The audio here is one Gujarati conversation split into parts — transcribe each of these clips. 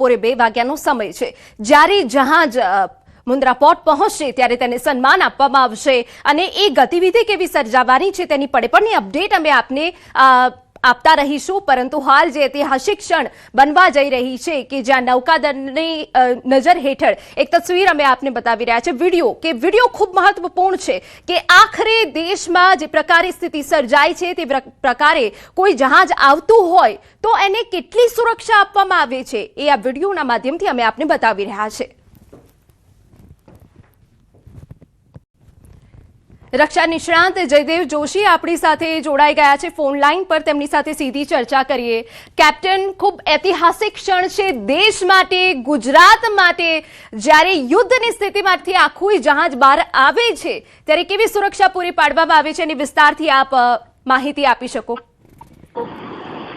બપોરે 2 વાગ્યાનો સમય છે, જ્યારે જહાજ મુન્દ્રા પોર્ટ પહોંચશે ત્યારે તેને સન્માન આપવામાં આવશે અને એ ગતિવિધિ કેવી સર્જાવાની છે તેની પડપણની અપડેટ અમે આપને આપતા રહીશું। પરંતુ હાલ જે ઐતિહાસિક ક્ષણ બનવા જઈ રહી છે કે જ્યાં નૌકાદળની નજર હેઠળ એક તસવીર અમે આપને બતાવી રહ્યા છે, વિડીયો ખૂબ મહત્વપૂર્ણ છે કે આખરે દેશમાં જે પ્રકારે સ્થિતિ સર્જાઈ છે તે પ્રકારે કોઈ જહાજ આવતું હોય તો એને કેટલી સુરક્ષા આપવામાં આવે છે એ આ વિડીયોના માધ્યમથી અમે આપને બતાવી રહ્યા છે। રક્ષા નિષ્ણાંત જયદેવ જોશી આપણી સાથે જોડાઈ ગયા છે ફોન લાઈન પર, તેમની સાથે સીધી ચર્ચા કરીએ। કેપ્ટન, ખૂબ ઐતિહાસિક ક્ષણ છે દેશ માટે, ગુજરાત માટે, જ્યારે યુદ્ધની સ્થિતિમાંથી આખું જહાજ બહાર આવે છે ત્યારે કેવી સુરક્ષા પૂરી પાડવામાં આવે છે એની વિસ્તારથી આપ માહિતી આપી શકો?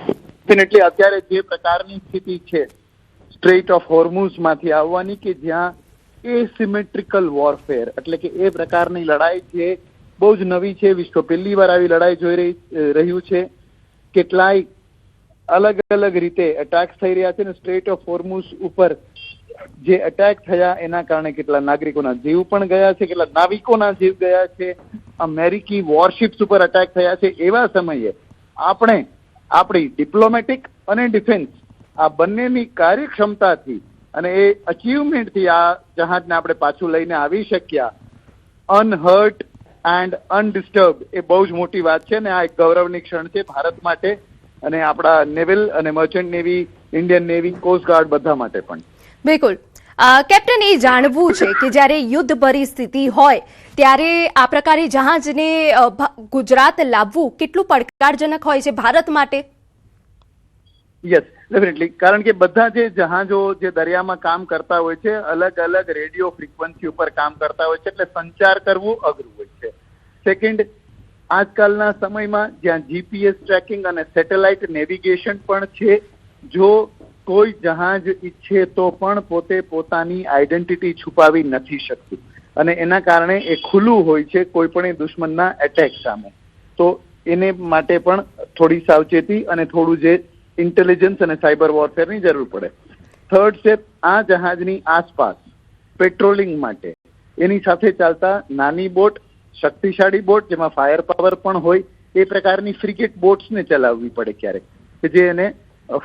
ડેફિનેટલી અત્યારે જે પ્રકારની સ્થિતિ છે સ્ટ્રેટ ઓફ હોર્મુઝમાંથી આવવાની કે જ્યાં એસિમેટ્રિકલ વોરફેર એટલે કે એ પ્રકારની લડાઈ જે બહુ જ નવી છે, વિશ્વ પહેલી વાર આવી લડાઈ જોઈ રહ્યું છે, કેટલાય અલગ અલગ રીતે એટેક્સ થઈ રહ્યા છે અને સ્ટ્રેટ ઓફ હોર્મુઝ ઉપર જે એટેક થયા એના કારણે કેટલા નાગરિકોના જીવ પણ ગયા છે, કેટલા નાવિકોના જીવ ગયા છે, અમેરિકી વોરશિપ્સ ઉપર એટેક થયા છે। એવા સમયે આપણે આપણી ડિપ્લોમેટિક અને ડિફેન્સ આ બંનેની કાર્યક્ષમતાથી અને એ અચીવમેન્ટથી આ જહાજને આપણે પાછું લઈને આવી શક્યા અનહર્ટ એન્ડ અનડિસ્ટર્બ, એ બહુ જ મોટી વાત છે અને આ એક ગૌરવની ક્ષણ છે ભારત માટે અને આપણા નેવલ અને merchant navy, Indian navy, coast guard બધા માટે પણ। બિલકુલ કેપ્ટન, એ જાણવું છે કે જ્યારે યુદ્ધ પરિસ્થિતિ હોય ત્યારે આ પ્રકારે જહાજને ગુજરાત લાવવું કેટલું પડકારજનક હોય છે ભારત માટે? યસ, ડેફિનેટલી, કારણ કે બધા જે જહાજો જે દરિયામાં કામ કરતા હોય છે અલગ અલગ રેડિયો ફ્રીક્વન્સી ઉપર કામ કરતા હોય છે, એટલે સંચાર કરવું અઘરું હોય છે। સેકન્ડ, આજકાલના સમયમાં જ્યાં જીપીએસ ટ્રેકિંગ અને સેટેલાઇટ નેવિગેશન પણ છે, જો કોઈ જહાજ ઈચ્છે તો પણ પોતે પોતાની આઈડેન્ટિટી છુપાવી નથી શકતું અને એના કારણે એ ખુલ્લું હોય છે કોઈ પણ દુશ્મનના એટેક સામે, તો એને માટે પણ થોડી સાવચેતી અને થોડું જે ઇન્ટેલિજન્સ અને સાયબર વોરફેરની જરૂર પડે। થર્ડ સ્ટેપ, આ જહાજની આસપાસ પેટ્રોલિંગ માટે એની સાથે ચાલતા નાની બોટ, શક્તિશાળી બોટ જેમાં ફાયર પાવર પણ હોય, એ પ્રકારની ફ્રિગેટ બોટ્સને ચલાવવી પડે ક્યારેક કે જે એને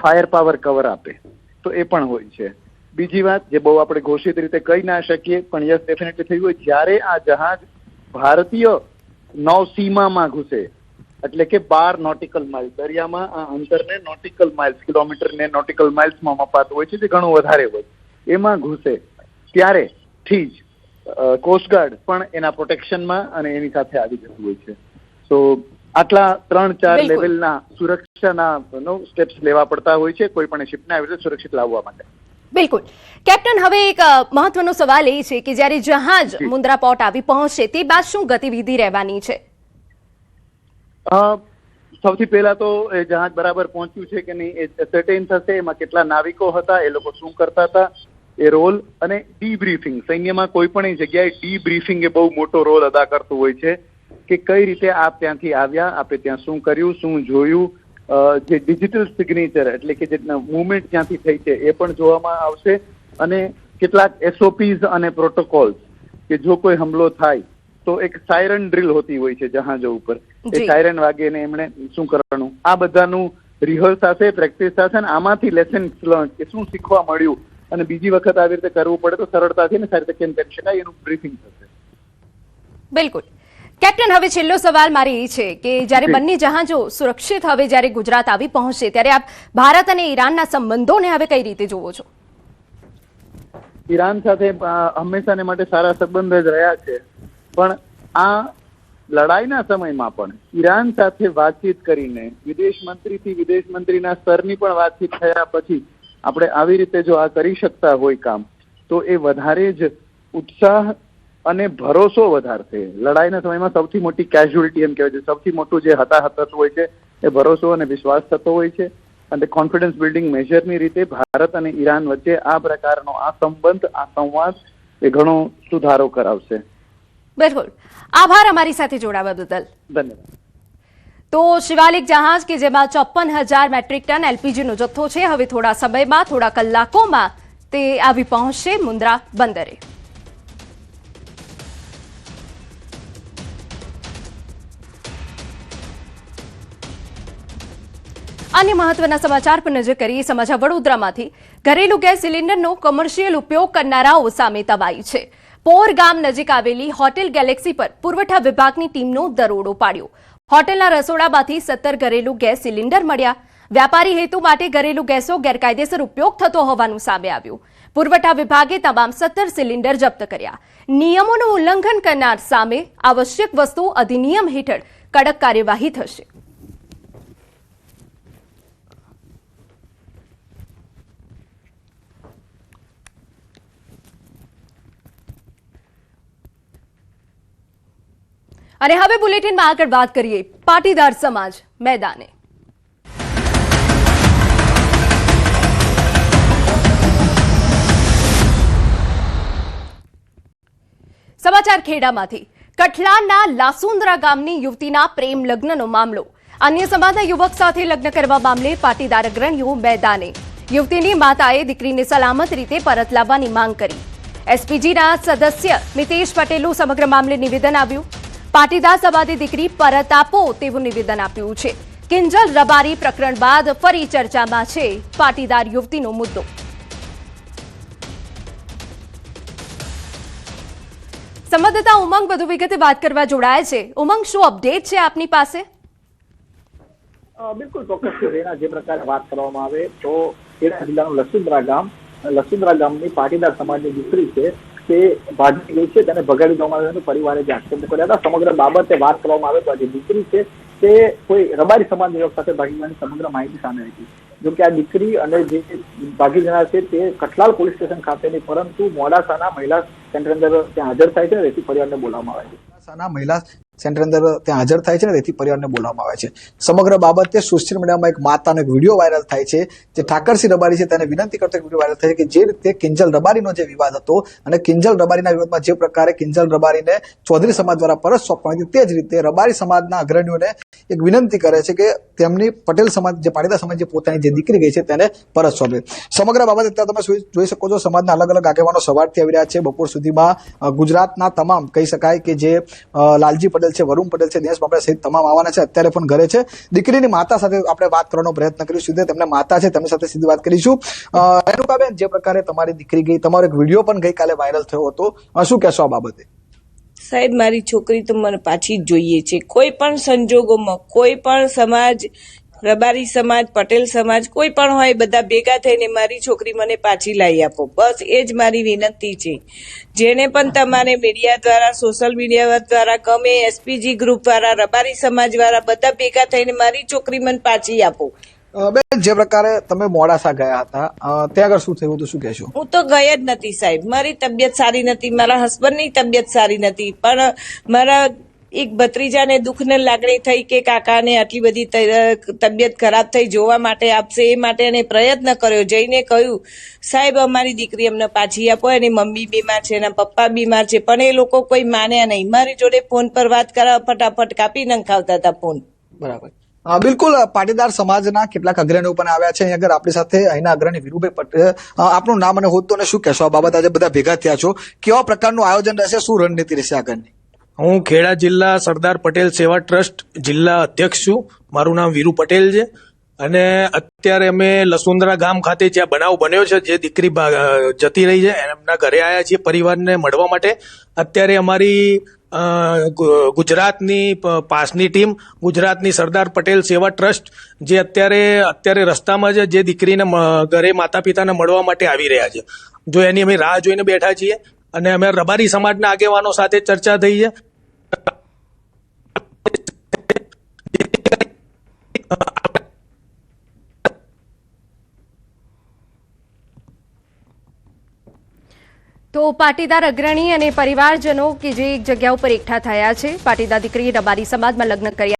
ફાયર પાવર કવર આપે, તો એ પણ હોય છે। બીજી વાત જે બહુ આપણે ઘોષિત રીતે કહી ના શકીએ પણ યસ ડેફિનેટલી થયું હોય, જ્યારે આ જહાજ ભારતીય નૌસીમામાં ઘૂસે એટલે કે 12 નોટિકલ માઇલ્સ, દરિયામાં આ અંતરને નોટિકલ માઇલ્સ, કિલોમીટરને નોટિકલ માઇલ્સમાં મપાતું હોય છે જે ઘણું વધારે હોય, એમાં ઘૂસે ત્યારેથી જ કોસ્ટગાર્ડ પણ એના પ્રોટેક્શનમાં અને એની સાથે આવી જતું હોય છે। સો આટલા 3-4 લેવલના સુરક્ષાના સ્ટેપ્સ લેવા પડતા હોય છે કોઈ પણ શિપને આવી રીતે સુરક્ષિત લાવવા માટે। બિલકુલ કેપ્ટન, હવે એક મહત્વનો સવાલ એ છે કે જ્યારે જહાજ મુન્દ્રા પોર્ટ આવી પહોંચશે તે બાદ શું ગતિવિધિ રહેવાની છે? સૌથી પહેલા તો એ જહાજ બરાબર પહોંચ્યું છે કે નહીં એ સર્ટેન થશે, એમાં કેટલા નાવિકો હતા, એ લોકો શું કરતા હતા, એ રોલ અને ડીબ્રીફિંગ, સૈન્યમાં કોઈ પણ જગ્યાએ ડીબ્રીફિંગ એ બહુ મોટો રોલ અદા કરતું હોય છે કે કઈ રીતે આપ ત્યાંથી આવ્યા, આપે ત્યાં શું કર્યું, શું જોયું, જે ડિજિટલ સિગ્નેચર એટલે કે જે મુવમેન્ટ ત્યાંથી થઈ છે એ પણ જોવામાં આવશે અને કેટલાક એસઓપીઝ અને પ્રોટોકોલ્સ કે જો કોઈ હમલો થાય તો એક સાયરન ડ્રીલ હોતી હોય છે જહાજો ઉપર, એ સાયરન વાગે ને એમણે શું કરવાનું, આ બધાનું રિહર્સ સાથે, પ્રેક્ટિસ સાથે અને આમાંથી લેસન લર્ન કે શું શીખવા મળ્યું અને બીજી વખત આવી રીતે કરવું પડે તો સરળતાથી ને સારી રીતે કેમ કરી શકાય એનું બ્રીફિંગ થશે। બિલકુલ કેપ્ટન, હવે છેલ્લો સવાલ મારે એ છે કે જ્યારે બંને જહાજો સુરક્ષિત હવે જ્યારે ગુજરાત આવી પહોંચશે ત્યારે આપ ભારત અને ઈરાનના સંબંધોને હવે કઈ રીતે જોવો છો? ઈરાન સાથે હંમેશાને માટે સારા સંબંધ જ રહ્યા છે, પણ આ લડાઈના સમયમાં પણ ઈરાન સાથે વાતચીત કરીને વિદેશ મંત્રીના સ્તરની પણ વાતચીત થયા પછી આપણે આવી રીતે જો આ કરી શકતા હોય કામ તો એ વધારે જ ઉત્સાહ અને ભરોસો વધારશે। લડાઈના સમયમાં સૌથી મોટી કેઝ્યુઅલિટી એમ કહેવાય છે, સૌથી મોટું જે હતાહત થતું હોય છે એ ભરોસો અને વિશ્વાસ થતો હોય છે અને કોન્ફિડન્સ બિલ્ડિંગ મેજરની રીતે ભારત અને ઈરાન વચ્ચે આ પ્રકારનો આ સંબંધ, આ સંવાદ એ ઘણો સુધારો કરાવશે। બિલકુલ, આભાર અમારી સાથે જોડાવા બદલ। ધન્યવાદ। તો શિવાલિક જહાજ કે જેમાં 54,000 મેટ્રિક ટન એલપીજીનો જથ્થો છે, હવે થોડા સમયમાં, થોડા કલાકોમાં તે આવી પહોંચશે મુન્દ્રા બંદરે. અન્ય મહત્વના સમાચાર પર નજર કરીએ. સમાચાર વડોદરામાંથી. ઘરેલું ગેસ સિલિન્ડરનો કોમર્શિયલ ઉપયોગ કરનારાઓ સામે તવાઈ છે. પોર ગામ નજીક આવેલી હોટેલ ગેલેક્સી પર પુરવઠા વિભાગની ટીમનો દરોડો પાડ્યો. હોટેલના રસોડામાંથી 17 ઘરેલું ગેસ સિલિન્ડર મળ્યા. વ્યાપારી હેતુ માટે ઘરેલું ગેસનો ગેરકાયદેસર ઉપયોગ થતો હોવાનું સામે આવ્યું. પુરવઠા વિભાગે તમામ 17 સિલિન્ડર જપ્ત કર્યા. નિયમોનું ઉલ્લંઘન કરનાર સામે આવશ્યક વસ્તુ અધિનિયમ હેઠળ કડક કાર્યવાહી થશે. અને હવે બુલેટિનમાં આગળ વાત કરીએ. પાટીદાર સમાજ મેદાને. સમાચાર ખેડામાંથી. કઠલાણના લાસુંદ્રા ગામની યુવતીના પ્રેમ લગ્નનો મામલો. અન્ય સમાજના યુવક સાથે લગ્ન કરવા મામલે પાટીદાર અગ્રણીઓ મેદાને. યુવતીની માતાએ દીકરીને સલામત રીતે પરત લાવવાની માંગ કરી. એસપીજીના સદસ્ય મિતેશ પટેલનું સમગ્ર મામલે નિવેદન આવ્યું. પાટીદાર સમાજે દીકરી પરત આપો તેવું નિવેદન આપ્યું છે. કિંજલ રબારી પ્રકરણ બાદ ફરી ચર્ચામાં છે પાટીદાર યુવતીનો મુદ્દો. સંવાદદાતા ઉમંગ વધુ વિગતે વાત કરવા જોડાય છે. ઉમંગ, શું અપડેટ છે આપની પાસે? બિલકુલ ચોક્કસ. જે પ્રકારે વાત કરવામાં આવે તો ખેડા જિલ્લાનું લસુંદ્રા ગામની પાટીદાર સમાજની દીકરી છે તે ભાગી ગઈ છે, તેને ભગાડી દેવામાં આવ્યો. પરિવારે જે આક્ષેપ કર્યા હતા, સમગ્ર બાબતે વાત કરવામાં આવે તો આ જે દીકરી છે તે કોઈ રબારી સમાજ યુવક સાથે ભાગી જવાની સમગ્ર માહિતી સામે આવી. જો કે આ દીકરી અને જે ભાગી જનાર છે તે કઠલાલ પોલીસ સ્ટેશન ખાતેની, પરંતુ મોડાસાના મહિલા સેન્ટર અંદર ત્યાં હાજર થાય છે ને તેથી પરિવારને બોલાવવામાં આવે છે. મોડાસાના મહિલા સેન્ટર અંદર ત્યાં હાજર થાય છે ને તેથી પરિવારને બોલાવવામાં આવે છે. સમગ્ર બાબતે સોશિયલ મીડિયામાં એક માતાનો એક વિડીયો વાયરલ થાય છે. જે ઠાકરસિંહ રબારી છે તેને વિનંતી કરતો એક વિડીયો વાયરલ થાય છે કે જે રીતે કિંજલ રબારીનો જે વિવાદ હતો અને કિંજલ રબારીના વિવાદમાં જે પ્રકારે કિંજલ રબારીને ચૌધરી સમાજ દ્વારા પરત સોંપવાની હતી, તે જ રીતે રબારી સમાજના અગ્રણીઓને એક વિનંતી કરે છે કે તેમની પટેલ સમાજ, જે પાટીદાર સમાજ, જે પોતાની જે દીકરી ગઈ છે તેને પરત સોંપે. સમગ્ર બાબતે અત્યારે તમે જોઈ શકો છો, સમાજના અલગ અલગ આગેવાનો સવારથી આવી રહ્યા છે. બપોર સુધીમાં ગુજરાતના તમામ કહી શકાય કે જે લાલજી પટેલ છે, વરુણ પટેલ છે, દિનેશ બાપરા સહિત તમામ આવવાના છે. અત્યારે પણ ઘરે છે. દીકરીની માતા સાથે આપણે વાત કરવાનો પ્રયત્ન કરીશું. તેમના માતા છે, તેમની સાથે સીધી વાત કરીશું. રેણુકાબેન, જે પ્રકારે તમારી દીકરી ગઈ, તમારો એક વિડીયો પણ ગઈકાલે વાયરલ થયો હતો, શું કહેશો આ બાબતે? સાહેબ, મારી છોકરી તો મને પાછી જ જોઈએ છે. કોઈ પણ સંજોગોમાં, કોઈ પણ સમાજ, રબારી સમાજ, પટેલ સમાજ, કોઈ પણ હોય, બધા ભેગા થઈને મારી છોકરી મને પાછી લાવી આપો. બસ એ જ મારી વિનંતી છે. જેને પણ તમારે મીડિયા દ્વારા, સોશિયલ મીડિયા દ્વારા, ગમે એસપીજી ગ્રુપ દ્વારા, રબારી સમાજ દ્વારા બધા ભેગા થઈને મારી છોકરી મને પાછી આપો. બેન, જે પ્રકારે તમે મોડાસા ગયા હતા, ત્યાં આગળ શું થયું હતું, શું કહેશો? હું તો ગઈ જ નથી સાહેબ. મારી તબિયત સારી નથી, મારા હસબન્ડની તબિયત સારી નથી, પણ મારા એક ભત્રીજાને દુઃખને લાગણી થઈ કે કાકાને આટલી બધી તબિયત ખરાબ થઈ, જોવા માટે આપશે, એ માટે એને પ્રયત્ન કર્યો. જઈને કહ્યું, સાહેબ અમારી દીકરી અમને પાછી આપો, એની મમ્મી બીમાર છે, એના પપ્પા બીમાર છે, પણ એ લોકો કોઈ માન્યા નહીં. મારી જોડે ફોન પર વાત કરવા ફટાફટ કાપી નંખાવતા હતા ફોન. બરાબર. બિલકુલ. પાટીદાર સમાજના કેટલાક અગ્રણીઓ પણ આવ્યા છે. આગળ આપણી સાથે અહીંના અગ્રણી વિરુભાઈ પટેલ, આપનું નામ અને હોદ્દો અને શું કહેશો આ બાબત? આજે બધા ભેગા થયા છો, કેવા પ્રકારનું આયોજન રહેશે, શું રણનીતિ રહેશે આગળની? હું ખેડા જિલ્લા સરદાર પટેલ સેવા ટ્રસ્ટ જિલ્લા અધ્યક્ષ છું. મારું નામ વીરુ પટેલ છે અને અત્યારે અમે લસુંદ્રા ગામ ખાતે જ્યાં બનાવ બન્યો છે, જે દીકરી જતી રહી છે, એમના ઘરે આવ્યા છીએ પરિવારને મળવા માટે. અત્યારે અમારી ગુજરાતની પાસની ટીમ, ગુજરાતની સરદાર પટેલ સેવા ટ્રસ્ટ, જે અત્યારે રસ્તામાં છે, જે દીકરીને ઘરે માતા પિતાને મળવા માટે આવી રહ્યા છે, જો એની અમે રાહ જોઈને બેઠા છીએ. અને અમે રબારી સમાજના આગેવાનો સાથે ચર્ચા થઈ છે. તો પાટીદાર અગ્રણી અને પરિવારજનો કે જે એક જગ્યા ઉપર એકઠા થયા છે, પાટીદાર દીકરી રબારી સમાજમાં લગ્ન કર્યા